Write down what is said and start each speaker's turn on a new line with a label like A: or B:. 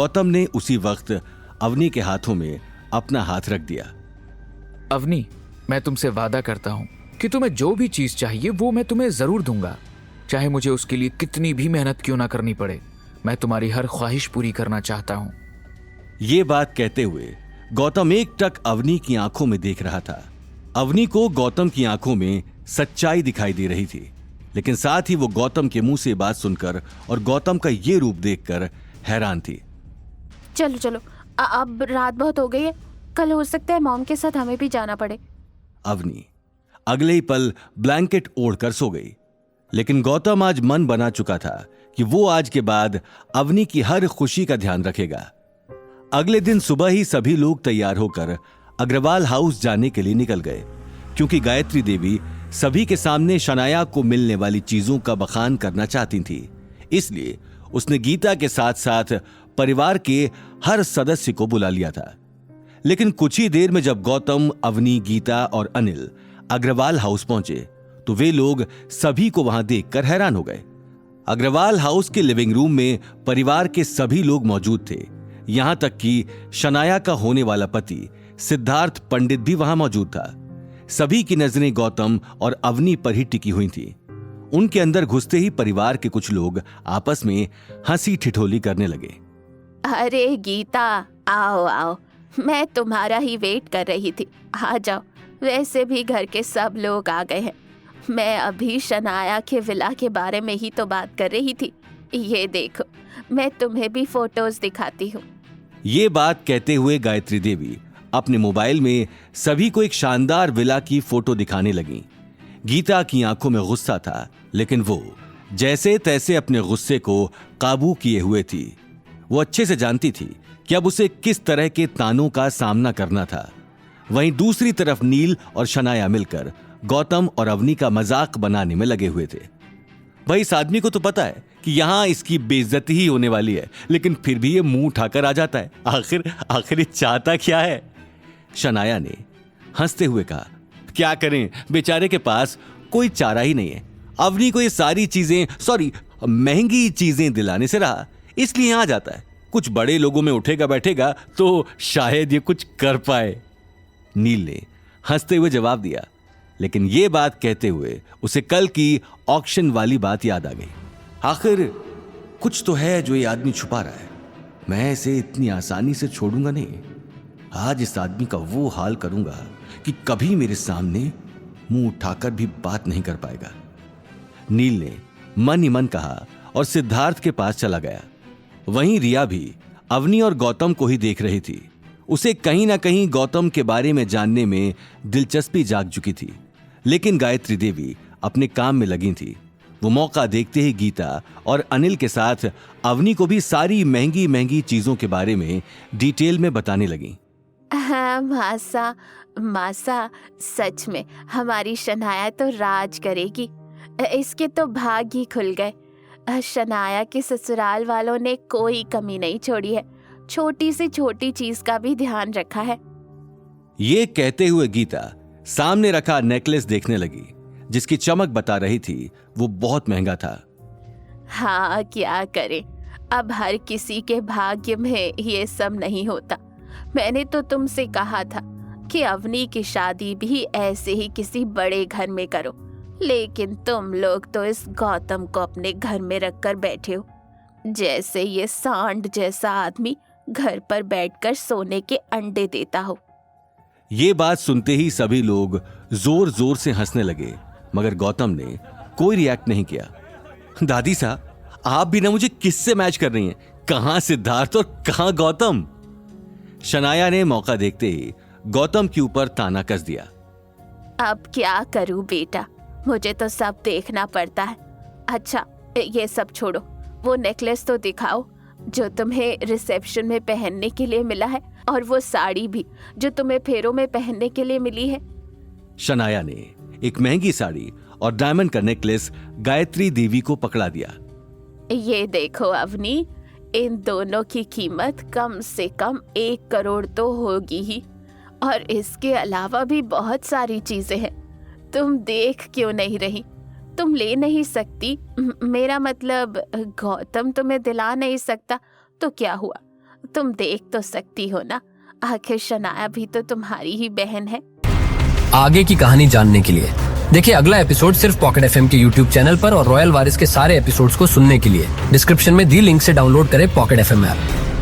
A: गौतम ने उसी वक्त अवनी के हाथों में अपना हाथ रख दिया।
B: अवनी, मैं तुमसे वादा करता हूँ कि तुम्हें जो भी चीज चाहिए वो मैं तुम्हें जरूर दूंगा, चाहे मुझे उसके लिए कितनी भी मेहनत क्यों ना करनी पड़े। मैं तुम्हारी हर ख्वाहिश पूरी करना चाहता हूँ।
A: ये बात कहते हुए गौतम एकटक अवनी की आंखों में देख रहा था। अवनी को गौतम की आंखों में सच्चाई दिखाई दे रही थी, लेकिन साथ ही वो गौतम के मुंह से बात सुनकर और गौतम का ये रूप देखकर हैरान थी।
C: चलो चलो, अब रात बहुत हो गई है, कल हो सकता है मॉम के साथ हमें भी जाना पड़े।
A: अवनी अगले ही पल ब्लैंकेट ओढ़कर सो गई, लेकिन गौतम आज मन बना चुका था कि वो आज के बाद अवनी की हर खुशी का ध्यान रखेगा। अगले दिन सुबह ही सभी लोग तैयार होकर अग्रवाल हाउस जाने के लिए निकल गए, क्योंकि गायत्री देवी सभी के सामने शनाया को मिलने वाली चीजों का बखान करना चाहती थी। इसलिए उसने गीता के साथ साथ परिवार के हर सदस्य को बुला लिया था। लेकिन कुछ ही देर में जब गौतम, अवनी, गीता और अनिल अग्रवाल हाउस पहुंचे तो वे लोग सभी को वहां देखकर हैरान हो गए। अग्रवाल हाउस के लिविंग रूम में परिवार के सभी लोग मौजूद थे, यहां तक कि शनाया का होने वाला पति सिद्धार्थ पंडित भी वहां मौजूद था। सभी की नजरें गौतम और अवनी पर ही टिकी हुई थी। उनके अंदर घुसते ही परिवार के कुछ लोग आपस में हंसी ठिठोली करने लगे।
C: अरे गीता, आओ आओ, मैं तुम्हारा ही वेट कर रही थी, आ जाओ। वैसे भी घर के सब लोग आ गए हैं। मैं अभी शनाया के विला के बारे में ही तो बात कर रही थी। ये देखो, मैं तुम्हें भी फोटोज दिखाती हूँ।
A: ये बात कहते हुए गायत्री देवी अपने मोबाइल में सभी को एक शानदार विला की फोटो दिखाने लगी। गीता की आंखों में गुस्सा था, लेकिन वो जैसे तैसे अपने गुस्से को काबू किए हुए थी। वो अच्छे से जानती थी कि अब उसे किस तरह के तानों का सामना करना था। वहीं दूसरी तरफ नील और शनाया मिलकर गौतम और अवनी का मजाक बनाने में लगे हुए थे। भाई, इस आदमी को तो पता है कि यहां इसकी बेइज्जती ही होने वाली है, लेकिन फिर भी ये मुंह उठाकर आ जाता है। आखिर चाहता क्या है? शनाया ने हंसते हुए कहा, क्या करें, बेचारे के पास कोई चारा ही नहीं है। अवनी को ये सारी चीजें, महंगी चीजें दिलाने से रहा, इसलिए आ जाता है। कुछ बड़े लोगों में उठेगा बैठेगा तो शायद ये कुछ कर पाए। नील ने हंसते हुए जवाब दिया, लेकिन ये बात कहते हुए उसे कल की ऑक्शन वाली बात याद आ गई। आखिर कुछ तो है जो ये आदमी छुपा रहा है। मैं इसे इतनी आसानी से छोड़ूंगा नहीं। आज इस आदमी का वो हाल करूंगा कि कभी मेरे सामने मुंह उठाकर भी बात नहीं कर पाएगा। नील ने मन ही मन कहा और सिद्धार्थ के पास चला गया। वहीं रिया भी अवनी और गौतम को ही देख रही थी। उसे कहीं ना कहीं गौतम के बारे में जानने में दिलचस्पी जाग चुकी थी, लेकिन गायत्री देवी अपने काम में लगी थी। वो मौका देखते ही गीता और अनिल के साथ अवनी को भी सारी महंगी महंगी चीजों के बारे में डिटेल में बताने लगी।
C: हाँ मासा, सच में हमारी शनाया तो राज करेगी। इसके तो भाग ही खुल गए। शनाया के ससुराल वालों ने कोई कमी नहीं छोड़ी है, छोटी से छोटी चीज का भी ध्यान रखा है।
A: ये कहते हुए गीता सामने रखा नेकलेस देखने लगी, जिसकी चमक बता रही थी वो बहुत महंगा था।
C: हाँ, क्या करें, अब हर किसी के भाग्य में ये सब नहीं होता। मैंने तो तुमसे कहा था कि अवनी की शादी भी ऐसे ही किसी बड़े घर में करो, लेकिन तुम लोग तो इस गौतम को अपने घर में रखकर बैठे हो, जैसे ये सांड जैसा आदमी घर पर बैठकर सोने के अंडे देता हो।
A: ये बात सुनते ही सभी लोग जोर जोर से हंसने लगे, मगर गौतम ने कोई रिएक्ट नहीं किया। दादी साहब, आप भी ना मुझे किससे मैच कर रही हैं? कहां सिद्धार्थ और कहां गौतम? शनाया ने मौका देखते ही गौतम के ऊपर ताना कस दिया।
C: अब क्या करूं बेटा, मुझे तो सब देखना पड़ता है। अच्छा, ये सब छोड़ो, वो नेकलेस तो दिखाओ जो तुम्हें रिसेप्शन में पहनने के लिए मिला है, और वो साड़ी भी जो तुम्हें फेरों में पहनने के लिए मिली है।
A: शनाया ने एक महंगी साड़ी और डायमंड का नेकलेस गायत्री देवी को पकड़ा दिया।
C: ये देखो अवनी, इन दोनों की कीमत कम से कम 1 करोड़ तो होगी ही, और इसके अलावा भी बहुत सारी चीजें हैं। तुम देख क्यों नहीं रही? तुम ले नहीं सकती? मेरा मतलब गौतम तुम्हें दिला नहीं सकता तो क्या हुआ? तुम देख तो सकती हो ना, आखिर शनाया भी तो तुम्हारी ही बहन है।
D: आगे की कहानी जानने के लिए देखिए अगला एपिसोड सिर्फ पॉकेट एफएम के यूट्यूब चैनल पर और रॉयल वारिस के सारे एपिसोड्स को सुनने के लिए डिस्क्रिप्शन में दी लिंक से डाउनलोड करें पॉकेट एफएम ऐप।